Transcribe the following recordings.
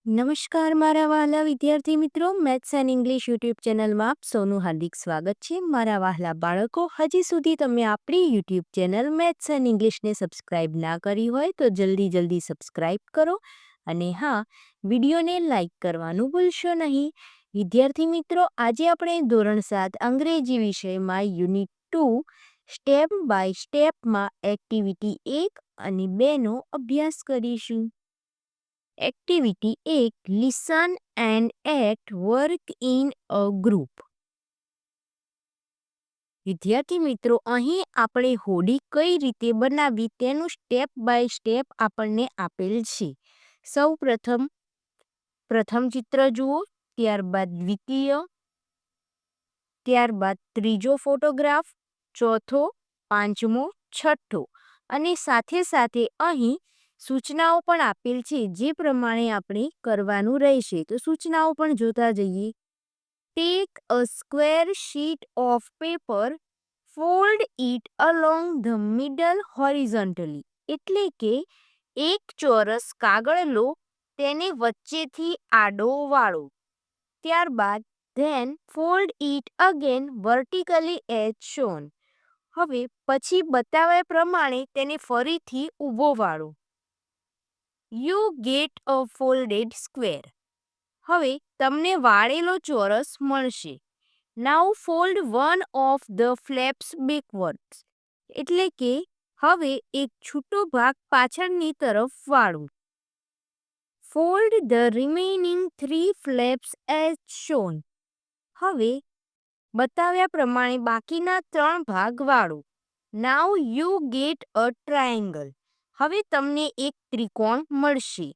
નમસ્કાર મારા વહાલા વિદ્યાર્થી મિત્રો, મેથ્સ એન્ડ ઇંગ્લિશ યુટ્યુબ ચેનલમાં આપ સૌનું હાર્દિક સ્વાગત છે. મારા વહાલા બાળકો, હજી સુધી તમે આપણી યુટ્યુબ ચેનલ મેથ્સ એન્ડ ઇંગ્લિશને સબસ્ક્રાઇબ ના કરી હોય તો જલ્દી સબસ્ક્રાઇબ કરો અને હા, વિડીયોને લાઇક કરવાનું ભૂલશો નહીં. વિદ્યાર્થી મિત્રો, આજે આપણે ધોરણ 7 અંગ્રેજી વિષયમાં યુનિટ 2 સ્ટેપ બાય સ્ટેપમાં એક્ટિવિટી 1 અને 2નો અભ્યાસ કરીશું. Activity 1, listen and act work in a group. વિદ્યાર્થી મિત્રો, અહીં આપણે હોડી કઈ રીતે બનાવવી તેનું સ્ટેપ બાય સ્ટેપ આપણને આપેલ છે. સૌ પ્રથમ ચિત્ર જુઓ, ત્યારબાદ દ્વિતીય, ત્યારબાદ ત્રીજો ફોટોગ્રાફ, ચોથો, પાંચમો, છઠ્ઠો અને સાથે અહીં સૂચનાઓ પણ આપેલ છે, જે પ્રમાણે આપણે કરવાનું રહેશે. તો સૂચનાઓ પણ જોતા જઈએ. Take a square sheet of paper, fold it along the middle horizontally. એટલે કે એક ચોરસ કાગળ લો, તેને વચ્ચેથી આડો વાળો. ત્યારબાદ then fold it again vertically as shown. હવે પછી બતાવ્યા પ્રમાણે તેને ફરીથી ઊભો વાળો. You get a folded square. હવે તમને વાળેલો ચોરસ મળશે. Now fold one of the flaps backwards. એટલે કે હવે એક છૂટો ભાગ પાછળની તરફ વાળો. Fold the remaining 3 flaps as shown. હવે બતાવ્યા પ્રમાણે બાકીના 3 ભાગ વાળો. Now you get a triangle. હવે તમને એક ત્રિકોણ મળશે.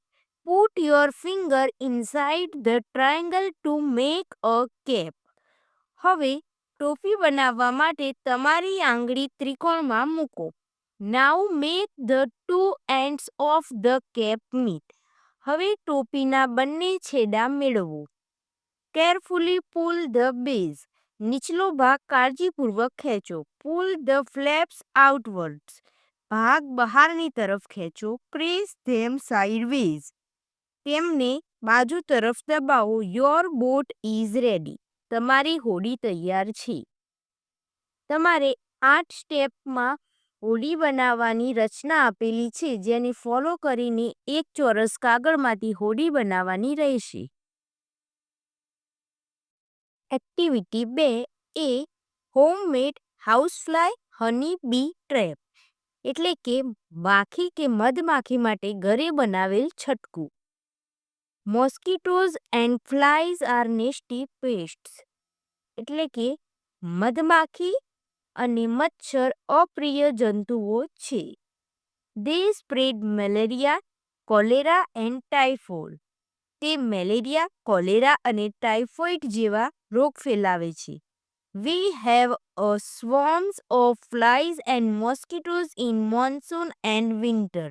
Put your finger inside the triangle to make a cap. હવે ટોપી બનાવવા માટે તમારી આંગળી ત્રિકોણમાં મૂકો. Now make the two ends of the cap meet. હવે ટોપીના બંને છેડા મેળવો. Carefully pull the base. નીચલો ભાગ કાળજીપૂર્વક ખેંચો. Pull the flaps outwards. ભાગ બહારની તરફ ખેંચો. Press them sideways. તેમને બાજુ તરફ દબાવો. Your boat is ready. તમારી હોડી તૈયાર છે. તમારે 8 સ્ટેપમાં હોડી બનાવવાની રચના આપેલી છે, જેને ફોલો કરીને એક ચોરસ કાગળમાંથી હોડી બનાવવાની રહેશે. એક્ટિવિટી 2 એ હોમમેડ હાઉસફ્લાય હની બી ટ્રેપ. એટલે કે માખી કે મધમાખી માટે ઘરે બનાવેલ છટકું. Mosquitoes and flies are nasty pests. એટલે કે મધમાખી અને મચ્છર અપ્રિય જંતુઓ છે. They spread malaria, cholera and typhoid. તે મેલેરિયા, કોલેરા અને ટાઇફોઇડ જેવા રોગ ફેલાવે છે. We have a swarms of flies and mosquitoes in monsoon and winter.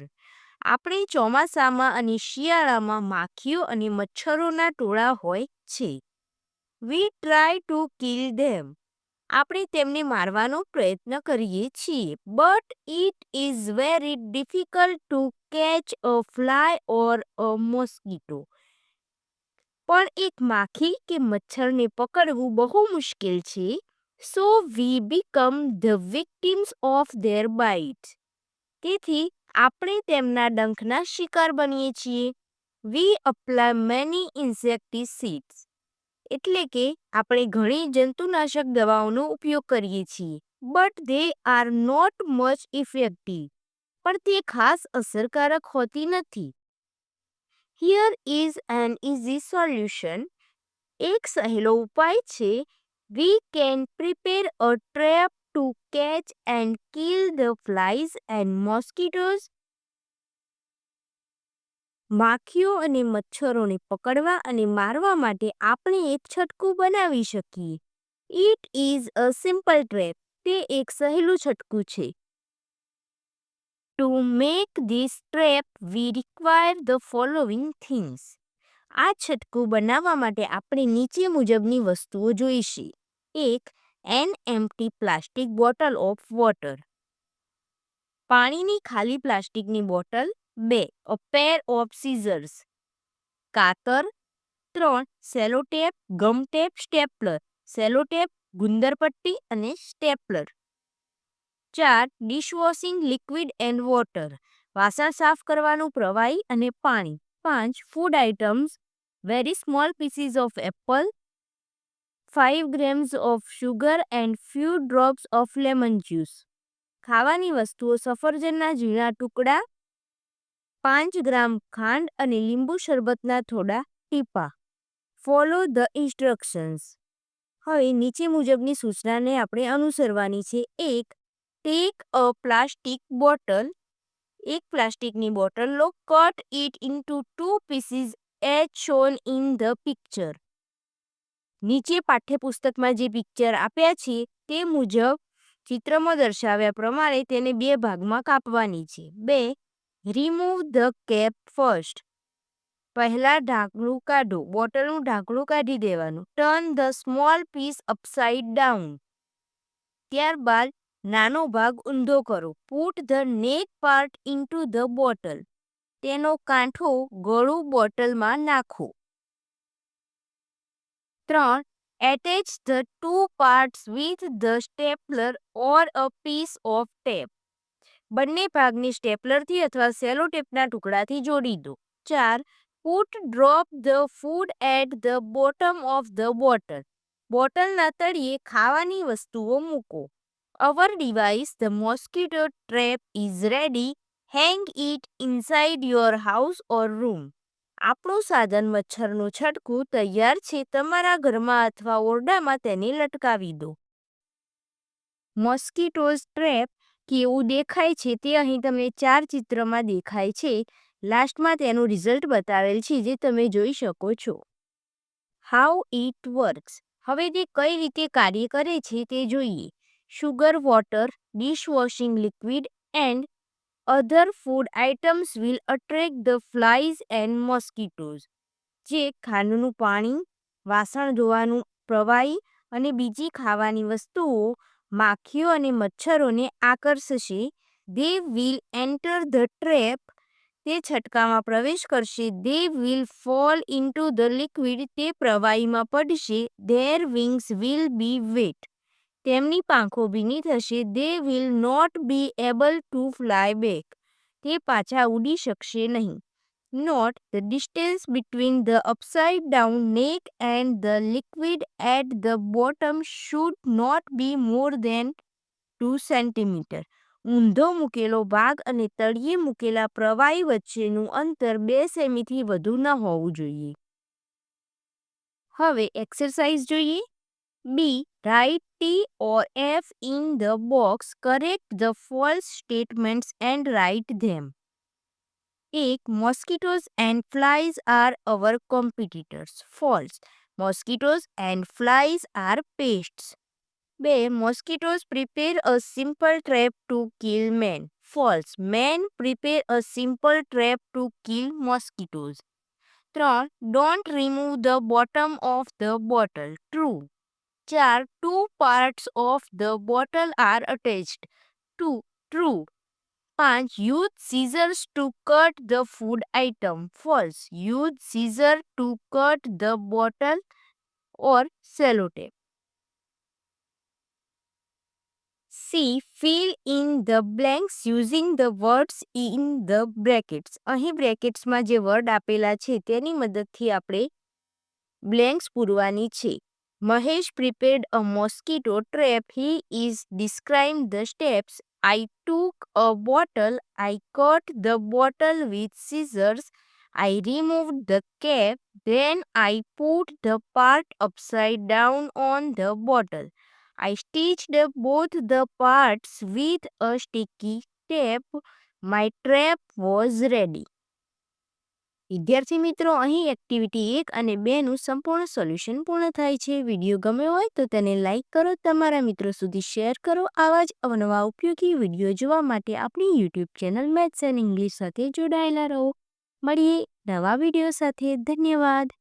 આપણે ચોમાસામાં અને શિયાળામાં માખીઓ અને મચ્છરોના ટોળા હોય છે. We try to kill them. આપણે તેમને મારવાનો પ્રયત્ન કરીએ છીએ. But it is very difficult to catch a fly or a mosquito. પણ એક માખી કે મચ્છરને પકડવું બહુ મુશ્કેલ છે. So we become the victims of their bite. તેથી આપણે તેમના ડંખના શિકાર બનીએ છીએ. We apply many insecticides. એટલે કે આપણે ઘણી જંતુનાશક દવાઓનો ઉપયોગ કરીએ છીએ. But they are not much effective. પણ તે ખાસ અસરકારક હોતી નથી. Here is an easy solution. એક સહેલો ઉપાય છે. We can prepare a trap to catch and kill the flies and mosquitoes. માખીઓ અને મચ્છરોને પકડવા અને મારવા માટે આપણે એક છટકું બનાવી શકીએ. It is a simple trap. તે એક સહેલું છટકું છે. To make this trap, we require the following things. આ છટકું બનાવવા માટે આપણે નીચે મુજબની વસ્તુઓ જોઈશે. 1. An empty plastic bottle of water. પાણીની ખાલી પ્લાસ્ટિકની bottle. 2. A pair of scissors. કાતર. 3 સેલોટેપ, ગમટેપ, સ્ટેપલર. સેલોટેપ, ગુંદર પટ્ટી અને stapler. 4 dishwashing liquid and water. વાસણ સાફ કરવાનું પ્રવાહી અને પાણી. 5 food items, very small pieces of apple, 5 grams of sugar and few drops of lemon juice. ખાવાની વસ્તુઓ, સફરજનના ઝીણા ટુકડા, 5 ગ્રામ ખાંડ અને લીંબુ શરબતના થોડા ટીપા. Follow the instructions. હવે નીચે મુજબની સૂચનાને આપણે અનુસરવાની છે. 1 ટેક અ પ્લાસ્ટિક બોટલ. એક પ્લાસ્ટિકની બોટલ લો. Cut it into 2 pieces as shown in the picture. નીચે પાઠ્યપુસ્તકમાં જે પિક્ચર આપ્યા છે તે મુજબ ચિત્રમાં દર્શાવ્યા પ્રમાણે તેને 2 ભાગમાં કાપવાની છે. 2 રિમૂવ ધ કેપ ફર્સ્ટ. પહેલા ઢાંકણું કાઢો. બોટલનું ઢાંકણું કાઢી દેવાનું. Turn the small piece upside down. ત્યારબાદ નાનો ભાગ ઊંધો કરો. Put the neck part into the bottle. તેનો કાંઠો ગળું બોટલમાં નાખો. 3 attach the 2 parts with the stapler or a piece of tape. બંને ભાગને સ્ટેપલરથી અથવા સેલો ટેપના ટુકડાથી જોડી દો. 4 put drop the food at the bottom of the bottle. બોટલના તળિયે ખાવાની વસ્તુઓ મૂકો. Our device the mosquito trap is ready. Hang it inside your house or room. આપણું સાધન મચ્છરનું છટકું તૈયાર છે. તમારા ઘરમાં અથવા ઓરડામાં તેને લટકાવી દો. મોસ્કીટોઝ ટ્રેપ કેવું દેખાય છે તે અહીં તમને 4 ચિત્રમાં દેખાય છે. લાસ્ટમાં તેનું રિઝલ્ટ બતાવેલ છે જે તમે જોઈ શકો છો. How it works. હવે તે કઈ રીતે કાર્ય કરે છે તે જોઈએ. Sugar, water, dishwashing liquid and other food items will attract the flies and mosquitoes. જે ખાંડનું પાણી, વાસણ ધોવાનું પ્રવાહી અને બીજી ખાવાની વસ્તુઓ માખીઓ અને મચ્છરોને આકર્ષશે. They will enter the trap. તે છટકામાં પ્રવેશ કરશે. They will fall into the liquid. તે પ્રવાહીમાં પડશે. Their wings will be wet. તેમની પાંખો ભીની થશે. They will not be able to fly back. તે પાછા ઉડી શકશે નહીં. Note the distance between the upside down neck and the liquid at the bottom should not be more than 2 centimetre. ઊંધો મૂકેલો ભાગ અને તળિયે મૂકેલા પ્રવાહી વચ્ચેનું અંતર 2 સેમીથી વધુ ન હોવું જોઈએ. હવે એક્સરસાઇઝ જોઈએ. B write T or F in the box. Correct the false statements and write them. 1 Mosquitoes and flies are our competitors. False. Mosquitoes and flies are pests. 2 Mosquitoes prepare a simple trap to kill men. False. Men prepare a simple trap to kill mosquitoes. 3 Don't remove the bottom of the bottle. True. 4 2 parts of the bottle are attached. True. 5 Use scissors to cut the food item. False. Use scissors to cut the bottle or sellotape. C. Fill in the blanks using the words in the brackets. અહીં બ્રેકેટ્સમાં જે word આપેલા છે તેની મદદથી આપણે blanks પૂરવાની છે. Mahesh prepared a mosquito trap. He is describing the steps. I took a bottle. I cut the bottle with scissors. I removed the cap. Then I put the part upside down on the bottle. I stitched both the parts with a sticky tape. My trap was ready. વિદ્યાર્થી મિત્રો, અહીં activity 1 અને 2નું સંપૂર્ણ solution પૂર્ણ થાય છે. Video ગમ્યો હોય તો તેને લાઇક કરો, તમારા મિત્રો સુધી શેર કરો. આવા જ અવનવા ઉપયોગી વિડીયો જોવા માટે આપણી YouTube channel maths and English સાથે જોડાયેલા રહો. મળીએ નવા વિડીયો સાથે. ધન્યવાદ.